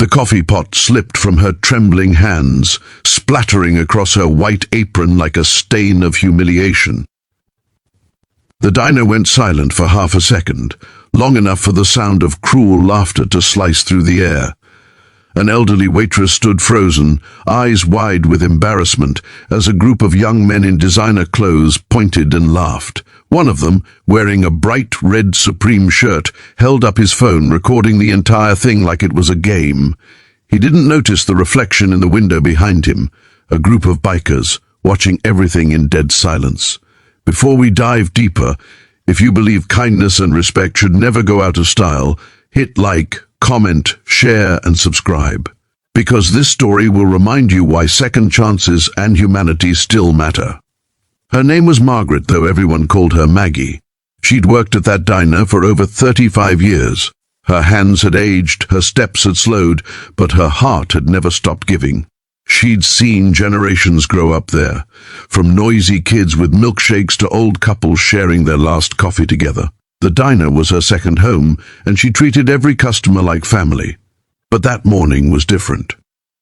The coffee pot slipped from her trembling hands, splattering across her white apron like a stain of humiliation. The diner went silent for half a second, long enough for the sound of cruel laughter to slice through the air. An elderly waitress stood frozen, eyes wide with embarrassment, as a group of young men in designer clothes pointed and laughed. One of them, wearing a bright red Supreme shirt, held up his phone, recording the entire thing like it was a game. He didn't notice the reflection in the window behind him, a group of bikers, watching everything in dead silence. Before we dive deeper, if you believe kindness and respect should never go out of style, hit like, comment, share, and subscribe. Because this story will remind you why second chances and humanity still matter. Her name was Margaret, though everyone called her Maggie. She'd worked at that diner for over 35 years. Her hands had aged, her steps had slowed, but her heart had never stopped giving. She'd seen generations grow up there, from noisy kids with milkshakes to old couples sharing their last coffee together. The diner was her second home, and she treated every customer like family. But that morning was different.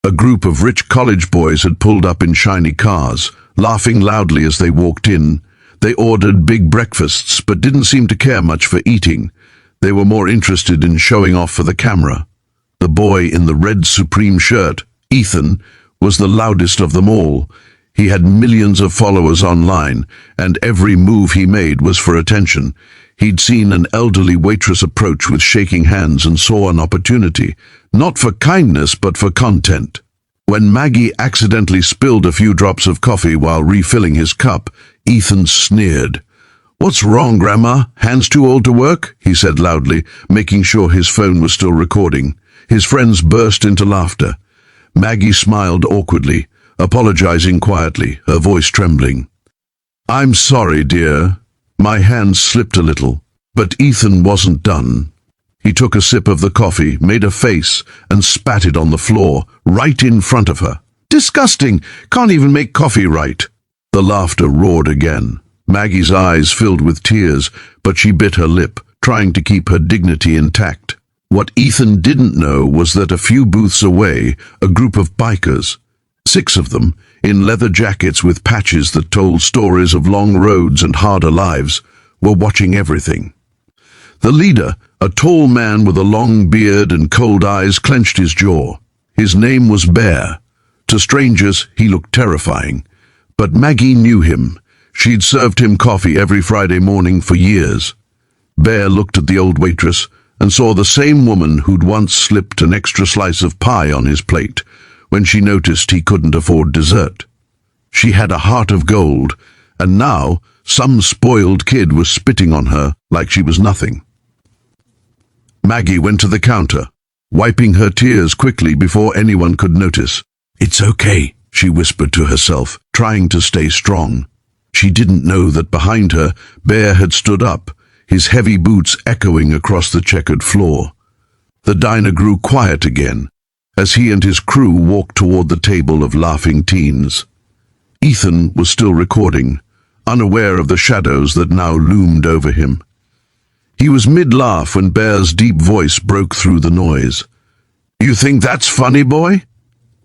A group of rich college boys had pulled up in shiny cars, laughing loudly as they walked in. They ordered big breakfasts, but didn't seem to care much for eating. They were more interested in showing off for the camera. The boy in the red Supreme shirt, Ethan, was the loudest of them all. He had millions of followers online, and every move he made was for attention. He'd seen an elderly waitress approach with shaking hands and saw an opportunity, not for kindness but for content. When Maggie accidentally spilled a few drops of coffee while refilling his cup, Ethan sneered. "What's wrong, Grandma? Hands too old to work?" he said loudly, making sure his phone was still recording. His friends burst into laughter. Maggie smiled awkwardly, apologizing quietly, her voice trembling. "I'm sorry, dear." My hand slipped a little, but Ethan wasn't done. He took a sip of the coffee, made a face, and spat it on the floor, right in front of her. "Disgusting! Can't even make coffee right." The laughter roared again. Maggie's eyes filled with tears, but she bit her lip, trying to keep her dignity intact. What Ethan didn't know was that a few booths away, a group of bikers, 6 of them, in leather jackets with patches that told stories of long roads and harder lives, were watching everything. The leader, a tall man with a long beard and cold eyes, clenched his jaw. His name was Bear. To strangers, he looked terrifying. But Maggie knew him. She'd served him coffee every Friday morning for years. Bear looked at the old waitress and saw the same woman who'd once slipped an extra slice of pie on his plate when she noticed he couldn't afford dessert. She had a heart of gold, and now some spoiled kid was spitting on her like she was nothing. Maggie went to the counter, wiping her tears quickly before anyone could notice. "It's okay," she whispered to herself, trying to stay strong. She didn't know that behind her, Bear had stood up, his heavy boots echoing across the checkered floor. The diner grew quiet again, as he and his crew walked toward the table of laughing teens. Ethan was still recording, unaware of the shadows that now loomed over him. He was mid-laugh when Bear's deep voice broke through the noise. "You think that's funny, boy?"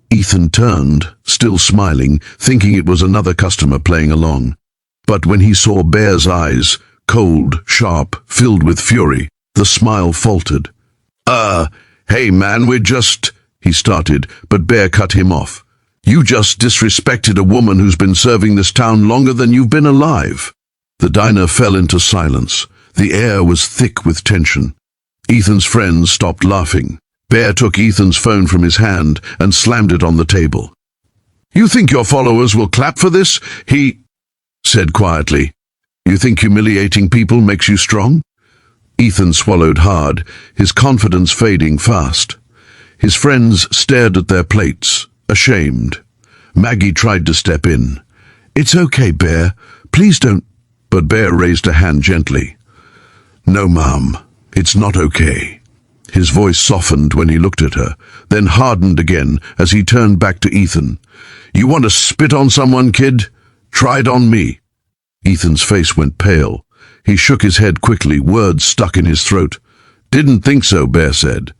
Ethan turned, still smiling, thinking it was another customer playing along. But when he saw Bear's eyes, cold, sharp, filled with fury, the smile faltered. Hey man, he started, but Bear cut him off. "You just disrespected a woman who's been serving this town longer than you've been alive." The diner fell into silence. The air was thick with tension. Ethan's friends stopped laughing. Bear took Ethan's phone from his hand and slammed it on the table. "You think your followers will clap for this?" he said quietly. "You think humiliating people makes you strong?" Ethan swallowed hard, his confidence fading fast. His friends stared at their plates, ashamed. Maggie tried to step in. "It's okay, Bear. Please don't—" But Bear raised a hand gently. "No, Mom, it's not okay." His voice softened when he looked at her, then hardened again as he turned back to Ethan. "You want to spit on someone, kid? Try it on me." Ethan's face went pale. He shook his head quickly, words stuck in his throat. "Didn't think so," Bear said.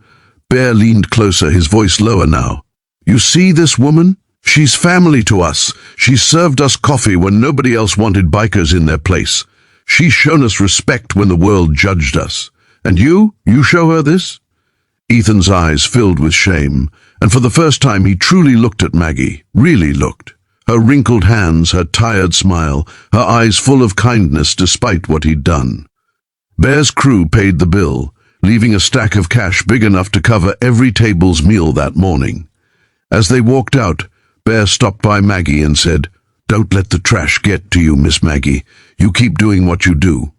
Bear leaned closer, his voice lower now. "You see this woman? She's family to us. She served us coffee when nobody else wanted bikers in their place. She's shown us respect when the world judged us. And you show her this?" Ethan's eyes filled with shame, and for the first time he truly looked at Maggie, really looked. Her wrinkled hands, her tired smile, her eyes full of kindness despite what he'd done. Bear's crew paid the bill, leaving a stack of cash big enough to cover every table's meal that morning. As they walked out, Bear stopped by Maggie and said, "Don't let the trash get to you, Miss Maggie. You keep doing what you do."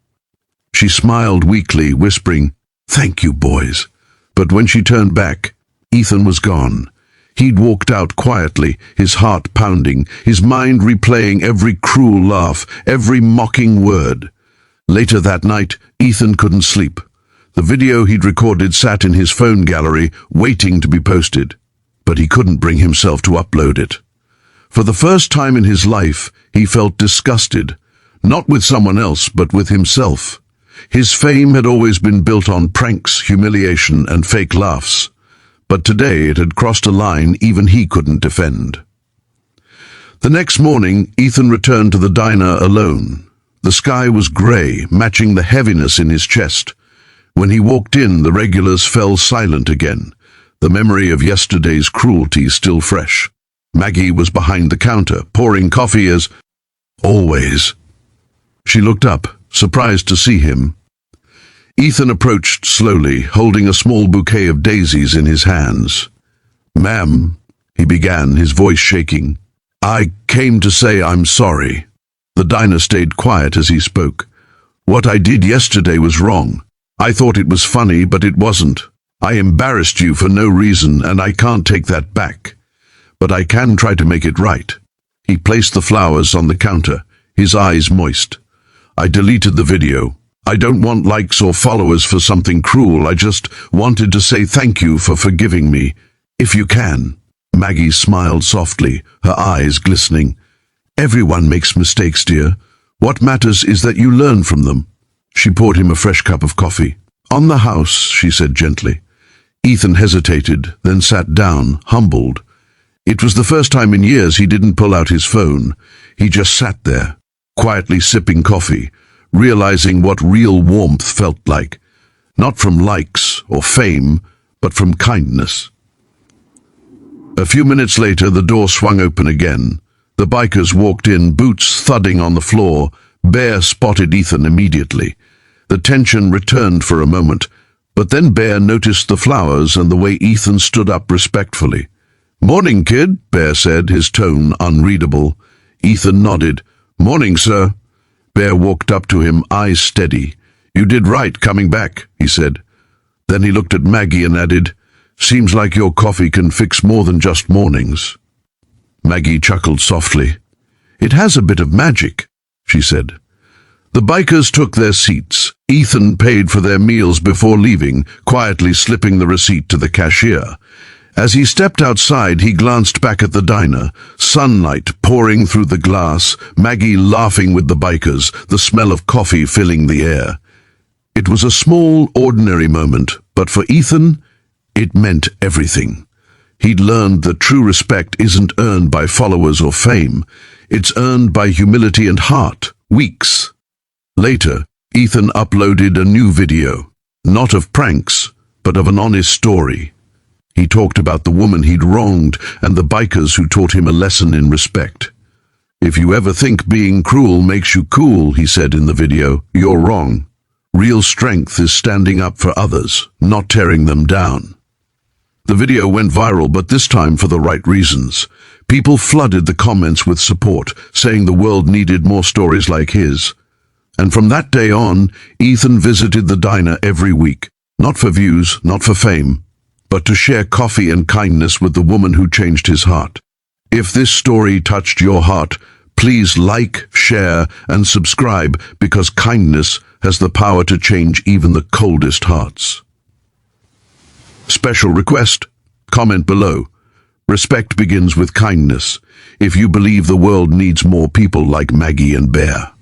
She smiled weakly, whispering, "Thank you, boys." But when she turned back, Ethan was gone. He'd walked out quietly, his heart pounding, his mind replaying every cruel laugh, every mocking word. Later that night, Ethan couldn't sleep. The video he'd recorded sat in his phone gallery, waiting to be posted. But he couldn't bring himself to upload it. For the first time in his life, he felt disgusted, not with someone else, but with himself. His fame had always been built on pranks, humiliation, and fake laughs. But today it had crossed a line even he couldn't defend. The next morning, Ethan returned to the diner alone. The sky was grey, matching the heaviness in his chest. When he walked in, the regulars fell silent again, the memory of yesterday's cruelty still fresh. Maggie was behind the counter, pouring coffee as always. She looked up, surprised to see him. Ethan approached slowly, holding a small bouquet of daisies in his hands. "Ma'am," he began, his voice shaking, "I came to say I'm sorry." The diner stayed quiet as he spoke. "What I did yesterday was wrong. I thought it was funny, but it wasn't. I embarrassed you for no reason, and I can't take that back. But I can try to make it right." He placed the flowers on the counter, his eyes moist. "I deleted the video. I don't want likes or followers for something cruel. I just wanted to say thank you for forgiving me, if you can." Maggie smiled softly, her eyes glistening. "Everyone makes mistakes, dear. What matters is that you learn from them." She poured him a fresh cup of coffee. "On the house," she said gently. Ethan hesitated, then sat down, humbled. It was the first time in years he didn't pull out his phone. He just sat there, quietly sipping coffee, realizing what real warmth felt like. Not from likes or fame, but from kindness. A few minutes later, the door swung open again. The bikers walked in, boots thudding on the floor. Bear spotted Ethan immediately. The tension returned for a moment, but then Bear noticed the flowers and the way Ethan stood up respectfully. "Morning, kid," Bear said, his tone unreadable. Ethan nodded. "Morning, sir." Bear walked up to him, eyes steady. "You did right coming back," he said. Then he looked at Maggie and added, "Seems like your coffee can fix more than just mornings." Maggie chuckled softly. "It has a bit of magic," she said. The bikers took their seats. Ethan paid for their meals before leaving, quietly slipping the receipt to the cashier. As he stepped outside, he glanced back at the diner, sunlight pouring through the glass, Maggie laughing with the bikers, the smell of coffee filling the air. It was a small, ordinary moment, but for Ethan, it meant everything. He'd learned that true respect isn't earned by followers or fame. It's earned by humility and heart. Weeks later, Ethan uploaded a new video, not of pranks, but of an honest story. He talked about the woman he'd wronged and the bikers who taught him a lesson in respect. "If you ever think being cruel makes you cool," he said in the video, "you're wrong. Real strength is standing up for others, not tearing them down." The video went viral, but this time for the right reasons. People flooded the comments with support, saying the world needed more stories like his. And from that day on, Ethan visited the diner every week, not for views, not for fame, but to share coffee and kindness with the woman who changed his heart. If this story touched your heart, please like, share, and subscribe, because kindness has the power to change even the coldest hearts. Special request: comment below. Respect begins with kindness. If you believe the world needs more people like Maggie and Bear.